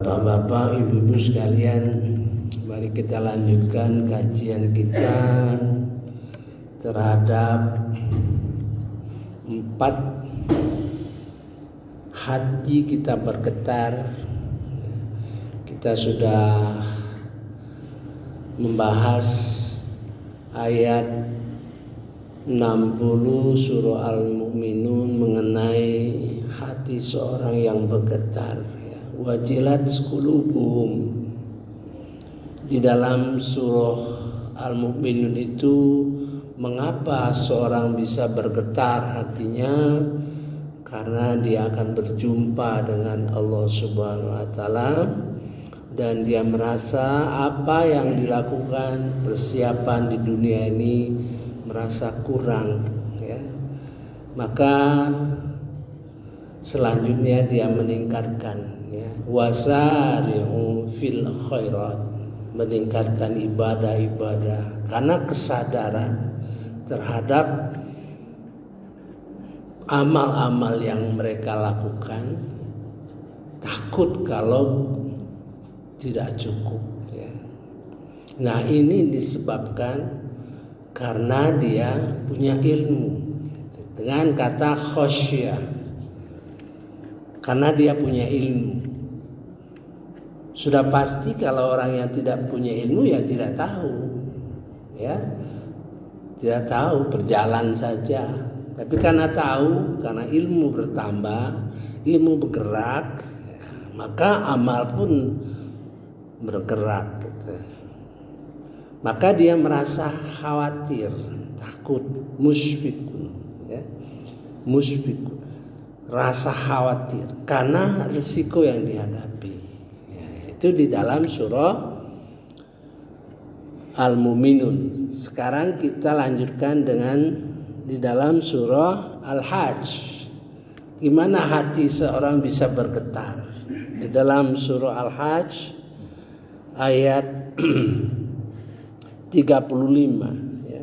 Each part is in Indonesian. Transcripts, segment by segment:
Bapak-bapak, ibu-ibu sekalian, mari kita lanjutkan kajian kita terhadap 4 hati kita bergetar. Kita sudah membahas ayat 60 surah Al-Mu'minun mengenai hati seorang yang bergetar. Wajilat qulubuhum. Di dalam surah Al-Mu'minun itu, mengapa seorang bisa bergetar hatinya? Karena dia akan berjumpa dengan Allah Subhanahu wa taala dan dia merasa apa yang dilakukan persiapan di dunia ini merasa kurang, ya. Maka selanjutnya dia meningkatkan, ya, wasari'u fil khairat, meningkatkan ibadah-ibadah karena kesadaran terhadap amal-amal yang mereka lakukan, takut kalau tidak cukup, ya. Nah, ini disebabkan karena dia punya ilmu, dengan kata khosyah, karena dia punya ilmu. Sudah pasti kalau orang yang tidak punya ilmu ya tidak tahu, ya, tidak tahu, berjalan saja. Tapi karena tahu, karena ilmu bertambah, ilmu bergerak, ya, maka amal pun bergerak, gitu. Maka dia merasa khawatir, takut, musyfikun, ya, musyfikun, rasa khawatir karena risiko yang dihadapi, ya, itu di dalam surah Al-Mu'minun. Sekarang kita lanjutkan dengan di dalam surah Al-Hajj. Gimana hati seorang bisa bergetar? Di dalam surah Al-Hajj ayat 35, ya.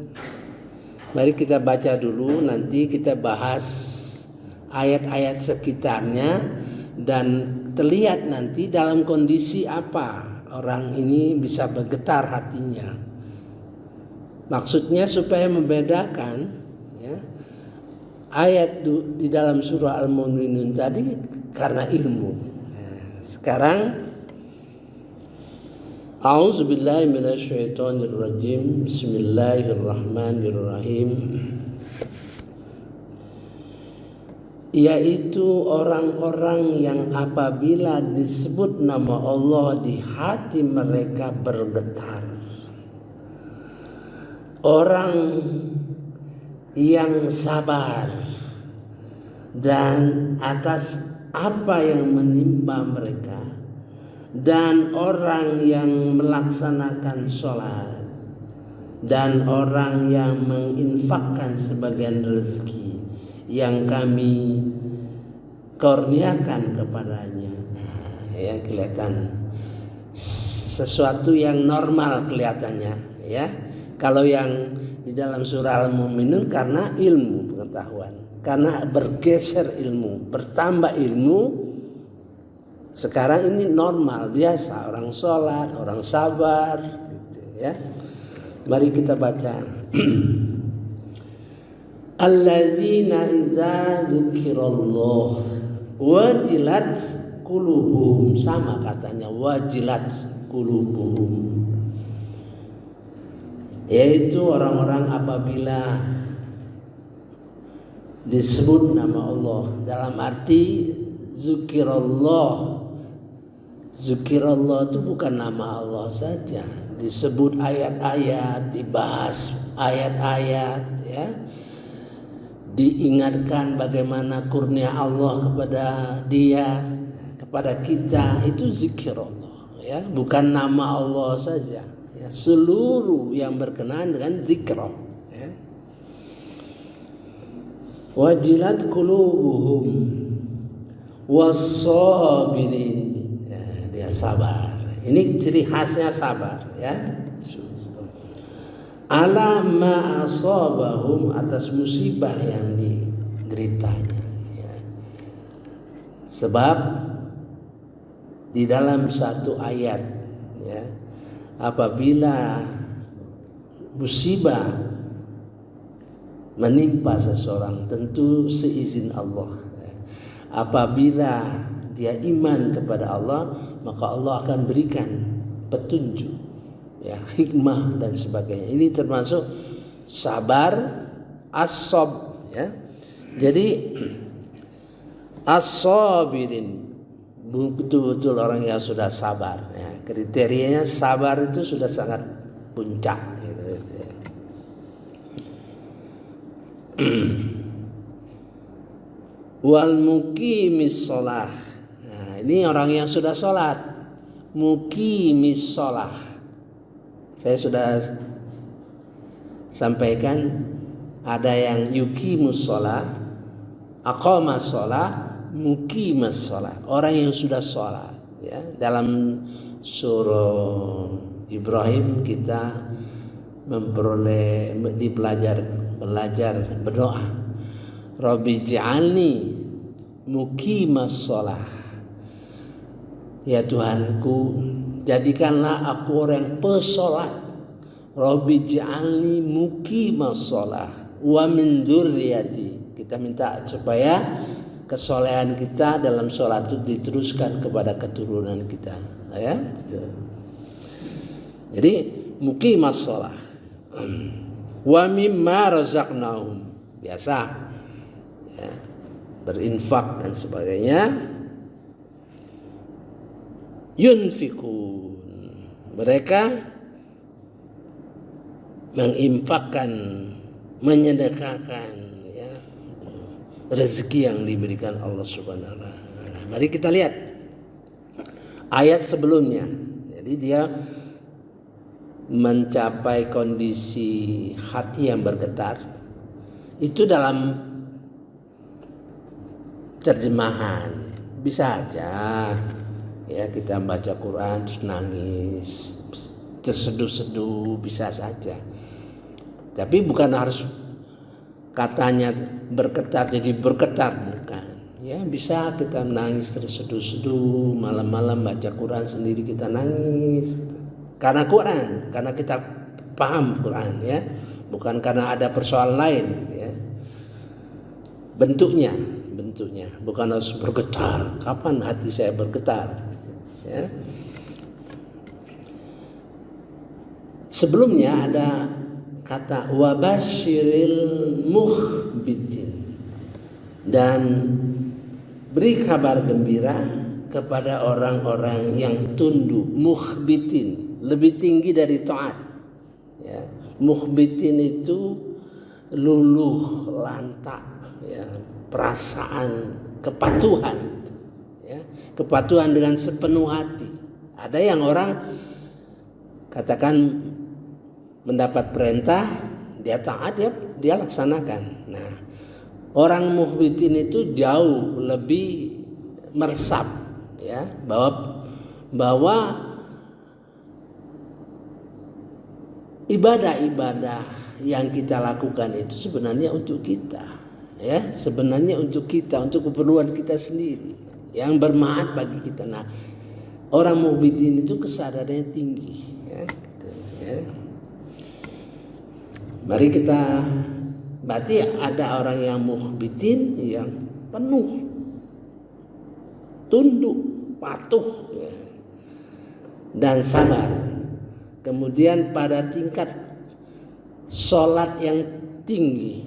Mari kita baca dulu, nanti kita bahas ayat-ayat sekitarnya dan terlihat nanti dalam kondisi apa orang ini bisa bergetar hatinya. Maksudnya supaya membedakan, ya, ayat di dalam surah Al-Mu'minun tadi karena ilmu. Sekarang A'udzubillahi minasyaitonirrajim. Bismillahirrahmanirrahim. Yaitu orang-orang yang apabila disebut nama Allah di hati mereka bergetar. Orang yang sabar dan atas apa yang menimpa mereka, dan orang yang melaksanakan sholat, dan orang yang menginfakkan sebagian rezeki yang kami kurniakan kepadanya. Yang kelihatan sesuatu yang normal kelihatannya, ya. Kalau yang di dalam surah Al-Mu'minun karena ilmu pengetahuan, karena bergeser ilmu, bertambah ilmu. Sekarang ini normal, biasa, orang sholat, orang sabar, gitu, ya. Mari kita baca. Alladzina idza dzukirallah wajilat qulubuhum, sama katanya, wajilat qulubuhum, yaitu orang-orang apabila disebut nama Allah, dalam arti zukirallah. Zikirullah itu bukan nama Allah saja, disebut ayat-ayat, dibahas ayat-ayat, ya. Diingatkan bagaimana kurnia Allah kepada dia, kepada kita, itu zikirullah, ya, bukan nama Allah saja, ya, seluruh yang berkenaan dengan zikrah, ya. Wajilat qulubuhum was-sabirin, dia sabar. Ini ciri khasnya sabar, ya. Ala ma asabahum, atas musibah yang dideritanya, ya. Sebab di dalam satu ayat, ya, apabila musibah menimpa seseorang tentu seizin Allah. Apabila dia iman kepada Allah, maka Allah akan berikan petunjuk, ya, hikmah dan sebagainya. Ini termasuk sabar as-sob, ya. Jadi as-sabirin, betul-betul orang yang sudah sabar, ya. Kriterianya sabar itu sudah sangat puncak, gitu, ya. Wal muqimis shalah. Nah, ini orang yang sudah sholat. Muqimis shalah. Saya sudah sampaikan ada yang yuqimus shalah, aqamas shalah, muqimas shalah. Orang yang sudah sholat, ya. Dalam surah Ibrahim kita belajar berdoa. Rabbi ij'alni muqimas shalah. Ya Tuhanku, jadikanlah aku orang yang pesolat. Rabbi ij'alni muqimas shalah wa min dzurriyyati. Kita minta supaya kesolehan kita dalam sholat itu diteruskan kepada keturunan kita, ya. Jadi muqimas shalah. Wa mimma razaqnahum, biasa, ya, berinfak dan sebagainya. Yunfikun, mereka menginfakkan, menyedekahkan, ya, rezeki yang diberikan Allah Subhanahu wa taala. Mari kita lihat ayat sebelumnya. Jadi dia mencapai kondisi hati yang bergetar itu dalam terjemahan bisa aja, ya, kita baca Quran terus nangis, terseduh-seduh, bisa saja. Tapi bukan harus katanya bergetar jadi bergetar, bukan. Ya, bisa kita nangis terseduh-seduh, malam-malam baca Quran sendiri kita nangis. Karena Quran, karena kita paham Quran, ya, bukan karena ada persoalan lain, ya. Bentuknya, bukan harus bergetar. Kapan hati saya bergetar, ya? Sebelumnya ada kata wabasyiril mukhbitin, dan beri kabar gembira kepada orang-orang yang tunduk. Mukhbitin lebih tinggi dari taat, ya. Mukhbitin itu luluh lantak, ya, perasaan kepatuhan, ya, kepatuhan dengan sepenuh hati. Ada yang orang katakan mendapat perintah dia taat, dia laksanakan. Nah, orang mukhbitin itu jauh lebih meresap, ya, bahwa ibadah-ibadah yang kita lakukan itu sebenarnya untuk kita, ya, sebenarnya untuk kita, untuk keperluan kita sendiri yang bermanfaat bagi kita. Nah, orang mukhbitin itu kesadarannya tinggi, ya, gitu, ya. Mari kita, berarti ada orang yang mukhbitin yang penuh tunduk, patuh, ya, dan sabar. Kemudian pada tingkat sholat yang tinggi.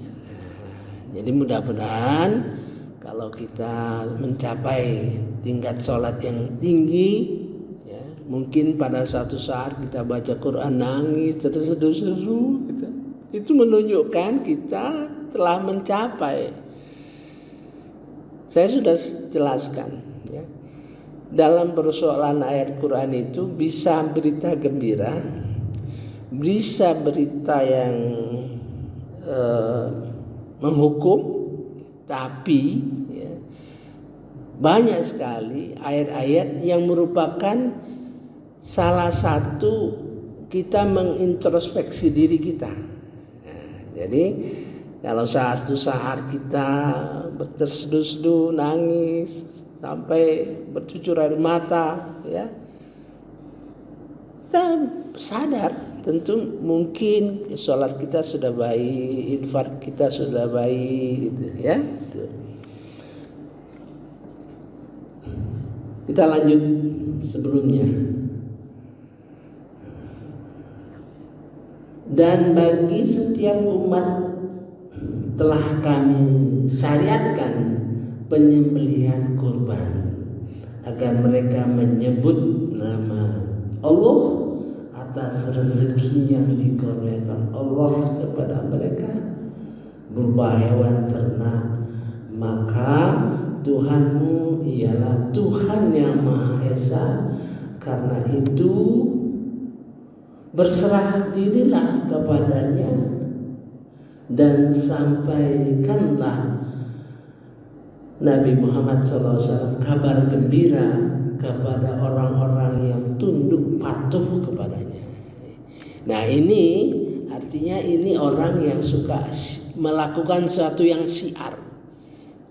Jadi mudah-mudahan kalau kita mencapai tingkat sholat yang tinggi, ya, mungkin pada suatu saat kita baca Quran nangis, terseduh-seduh, gitu. Itu menunjukkan kita telah mencapai. Saya sudah jelaskan, ya. Dalam persoalan ayat Quran itu bisa berita gembira, bisa berita yang menghukum, tapi, ya, banyak sekali ayat-ayat yang merupakan salah satu kita mengintrospeksi diri kita. Nah, jadi kalau suatu saat kita terseduh-seduh nangis, sampai bercucur air mata, ya. Kita sadar tentu mungkin sholat kita sudah baik, infak kita sudah baik, gitu ya. Gitu. Kita lanjut sebelumnya. Dan bagi setiap umat telah kami syariatkan penyembelihan kurban agar mereka menyebut nama Allah atas rezeki yang dikurniakan Allah kepada mereka berupa hewan ternak. Maka Tuhanmu ialah Tuhan yang Maha Esa. Karena itu berserah dirilah kepadanya dan sampaikanlah Nabi Muhammad SAW kabar gembira kepada orang-orang yang tunduk patuh kepadanya. Nah, ini artinya ini orang yang suka melakukan sesuatu yang syiar.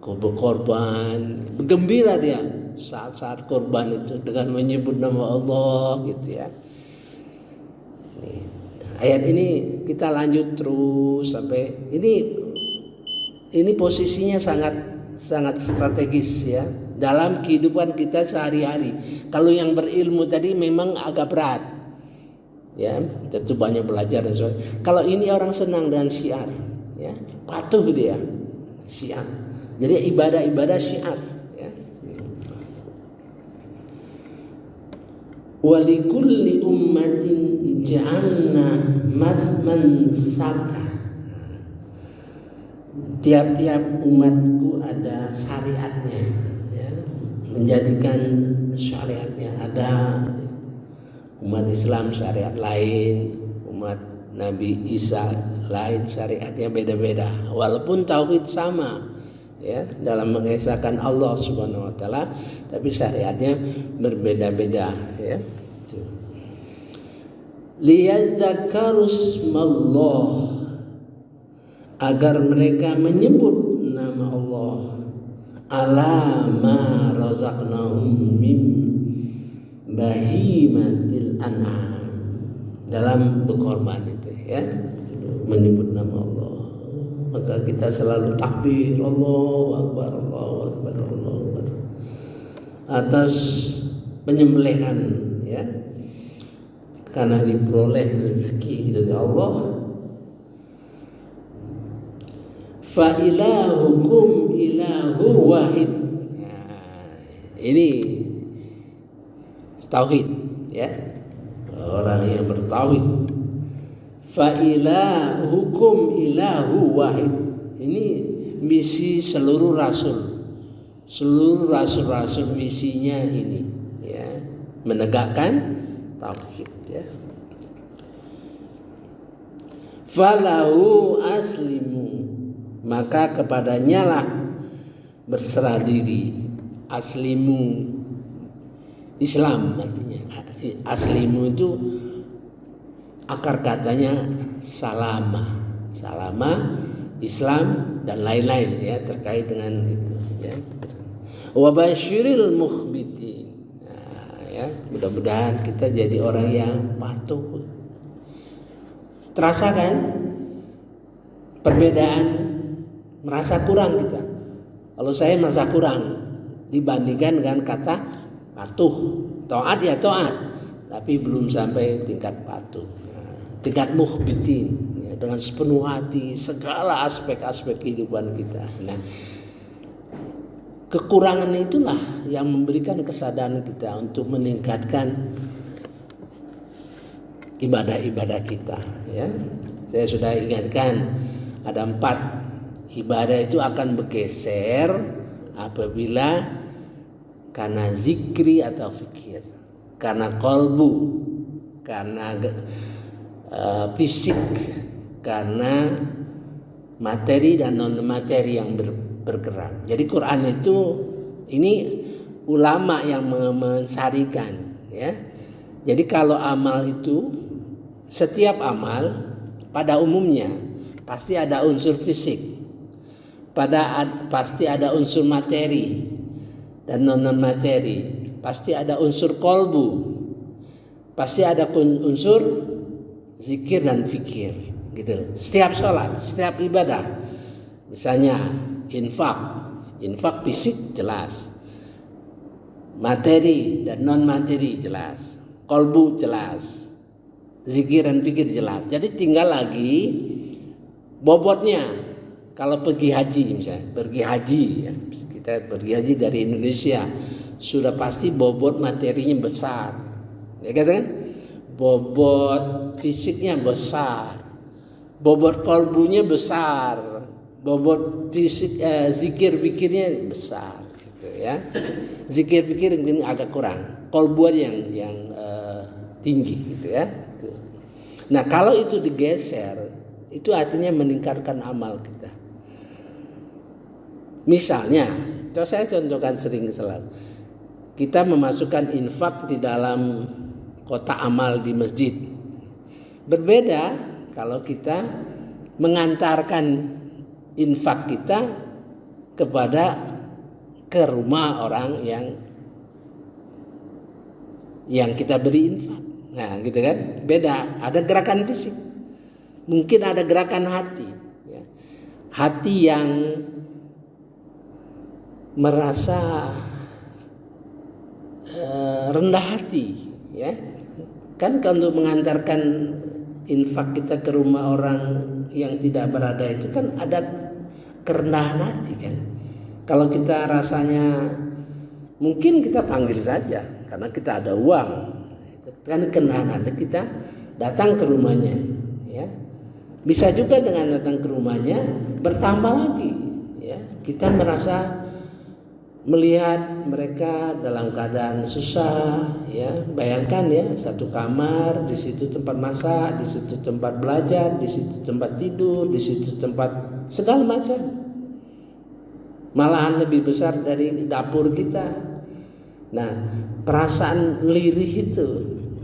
Berkorban, bergembira dia saat-saat korban itu dengan menyebut nama Allah, gitu ya. Nih, ayat ini kita lanjut terus sampai ini posisinya sangat strategis ya dalam kehidupan kita sehari-hari. Kalau yang berilmu tadi memang agak berat, ya tentu banyak belajar dan sebagainya. Kalau ini orang senang dengan syiar, ya patuh dia syiar. Jadi ibadah syiar, ya. Walikulli ummatin ja'alna mansaka. Tiap-tiap umatku ada syariatnya, ya. Menjadikan syariatnya. Ada umat Islam syariat lain, umat Nabi Isa lain syariatnya beda-beda. Walaupun tauhid sama, ya, dalam mengesahkan Allah Subhanahu wa taala, tapi syariatnya berbeda-beda, ya. Liyadzakkarusmallah, agar mereka menyebut nama Allah ala ma razaqnahum min bahimatil an'am, dalam berkorban itu, ya, menyebut nama Allah. Maka kita selalu takbir Allahu Akbar, Allahu Akbar, Allahu Akbar atas penyembelihan, ya, karena diperoleh rezeki dari Allah. Fa ilahukum ilahu wahid. Nah, ini tauhid, ya, orang yang bertauhid. Fa ilahukum ilahu wahid. Ini misi seluruh rasul. Seluruh rasul-rasul misinya ini, ya, menegakkan tauhid, ya. Falahu aslimu, maka kepadanya lah berserah diri. Aslimu Islam artinya. Aslimu itu akar katanya salama, Islam dan lain-lain, ya, terkait dengan itu, ya. Wa basyiril mukhbitin. Nah, ya, mudah-mudahan kita jadi orang yang patuh. Terasa kan perbedaan, merasa kurang kita. Kalau saya merasa kurang dibandingkan dengan kata patuh. Taat ya taat, tapi belum sampai tingkat patuh. Tingkat mukhbitin, ya, dengan sepenuh hati segala aspek-aspek kehidupan kita. Nah, kekurangan itulah yang memberikan kesadaran kita untuk meningkatkan ibadah-ibadah kita, ya. Saya sudah ingatkan ada 4 ibadah itu akan bergeser apabila karena zikri atau fikir, karena kolbu, karena fisik, karena materi dan non materi yang bergerak. Jadi Quran itu ini ulama yang mensarikan, ya. Jadi kalau amal itu, setiap amal pada umumnya pasti ada unsur fisik, pasti ada unsur materi, dan non materi. Pasti ada unsur kolbu, pasti ada unsur zikir dan fikir, gitu. Setiap sholat, setiap ibadah, misalnya infak fisik jelas, materi dan non materi jelas, kolbu jelas, zikir dan fikir jelas. Jadi tinggal lagi bobotnya. Kalau pergi haji misalnya, pergi haji ya, kita pergi haji dari Indonesia, sudah pasti bobot materinya besar, ya kan? Bobot fisiknya besar, bobot kolbunya besar, bobot fisik zikir pikirnya besar, gitu ya. Zikir pikir mungkin agak kurang, kolbu yang tinggi, gitu ya. Nah kalau itu digeser, itu artinya meningkatkan amal kita. Misalnya, saya contohkan sering selalu, kita memasukkan infak di dalam kotak amal di masjid. Berbeda kalau kita mengantarkan infak kita ke rumah orang yang kita beri infak. Nah, gitu kan? Beda, ada gerakan fisik. Mungkin ada gerakan hati, ya. Hati yang merasa rendah hati, ya kan, kalau mengantarkan infak kita ke rumah orang yang tidak berada itu kan ada kerendahan hati kan. Kalau kita rasanya mungkin kita panggil saja karena kita ada uang, itu kan kerendahan hati kita datang ke rumahnya, ya. Bisa juga dengan datang ke rumahnya bertambah lagi, ya. Kita merasa melihat mereka dalam keadaan susah, ya. Bayangkan ya, satu kamar, di situ tempat masak, di situ tempat belajar, di situ tempat tidur, di situ tempat segala macam. Malahan lebih besar dari dapur kita. Nah, perasaan lirih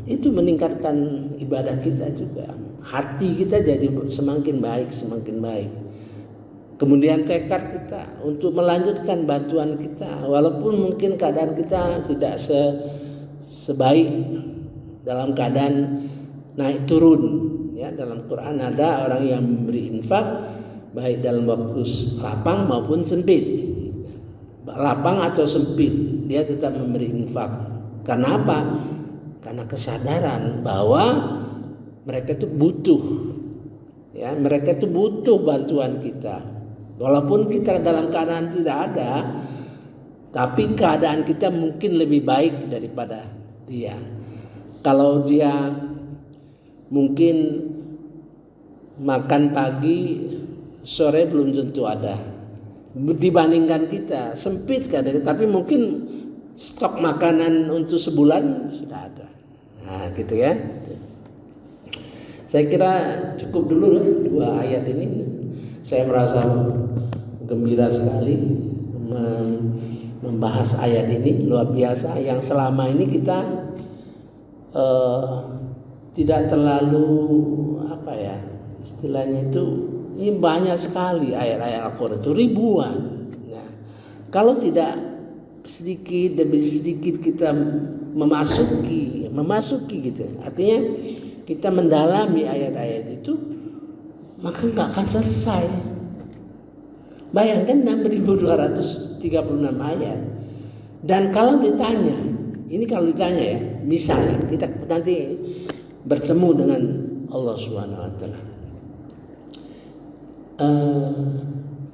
itu meningkatkan ibadah kita juga. Hati kita jadi semakin baik. Kemudian tekad kita untuk melanjutkan bantuan kita, walaupun mungkin keadaan kita tidak sebaik dalam keadaan naik turun, ya. Dalam Quran ada orang yang memberi infak baik dalam waktu lapang maupun sempit, lapang atau sempit, dia tetap memberi infak. Karena apa? Karena kesadaran bahwa mereka itu butuh, ya, mereka itu butuh bantuan kita. Walaupun kita dalam keadaan tidak ada, tapi keadaan kita mungkin lebih baik daripada dia. Kalau dia mungkin makan pagi, sore belum tentu ada. Dibandingkan kita sempit kan, tapi mungkin stok makanan untuk sebulan sudah ada. Nah, gitu ya. Saya kira cukup dulu lah 2 ayat ini. Saya merasa gembira sekali membahas ayat ini, luar biasa, yang selama ini kita tidak terlalu istilahnya itu, ini banyak sekali ayat-ayat Al-Quran itu ribuan. Nah, kalau tidak sedikit demi sedikit kita memasuki gitu, artinya kita mendalami ayat-ayat itu, maka nggak akan selesai. Bayangkan 6.236 ayat. Dan kalau ditanya, ya, misalnya kita nanti bertemu dengan Allah Subhanahu Wa Taala,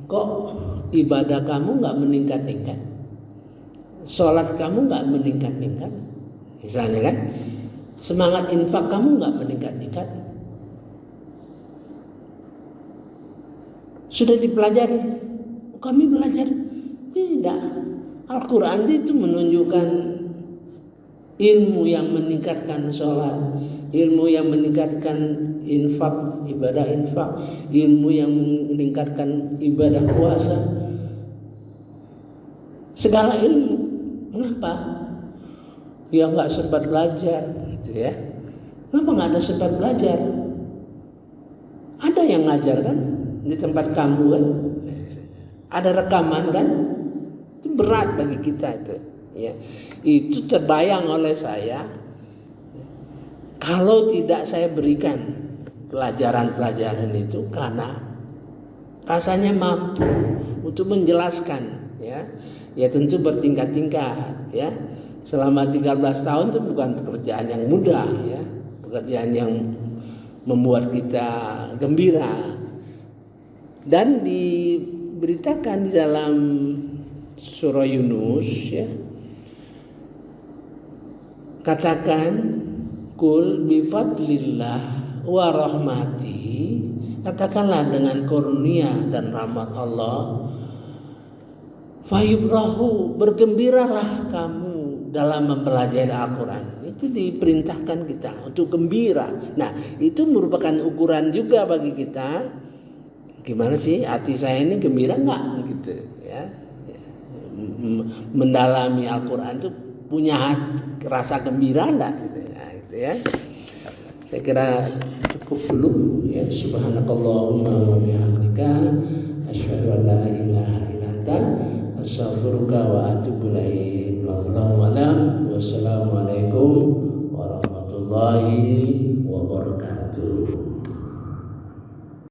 kok ibadah kamu nggak meningkat-ningkat, sholat kamu nggak meningkat-ningkat, misalnya kan, semangat infak kamu nggak meningkat-ningkat. Sudah dipelajari? Kami belajar. Tidak. Al-Quran itu menunjukkan ilmu yang meningkatkan sholat, ilmu yang meningkatkan infak, ibadah infak, ilmu yang meningkatkan ibadah puasa. Segala ilmu. Mengapa? Ya nggak sempat belajar, gitu ya. Kenapa nggak ada sempat belajar? Ada yang ngajar kan? Di tempat kamu kan ada rekaman kan, Itu berat bagi kita itu. Ya, itu terbayang oleh saya kalau tidak saya berikan pelajaran-pelajaran itu, karena rasanya mampu untuk menjelaskan, ya tentu bertingkat-tingkat, ya. Selama 13 tahun itu bukan pekerjaan yang mudah, ya, pekerjaan yang membuat kita gembira. Dan diberitakan di dalam surah Yunus, ya, katakan kul bifadlillah wa rahmati, katakanlah dengan karunia dan rahmat Allah, fayubrahu, bergembiralah kamu dalam mempelajari Al-Quran. Itu diperintahkan kita untuk gembira. Nah, itu merupakan ukuran juga bagi kita, gimana sih hati saya ini gembira enggak gitu, ya. Mendalami Al-Quran itu punya rasa gembira enggak gitu, gitu ya. Saya kira cukup dulu, ya. Subhanakallahumma wa bihamdika asyhadu an la ilaha illa anta astaghfiruka wa atubu ilaik. Wallahu a'lam. Wassalamualaikum warahmatullahi wabarakatuh.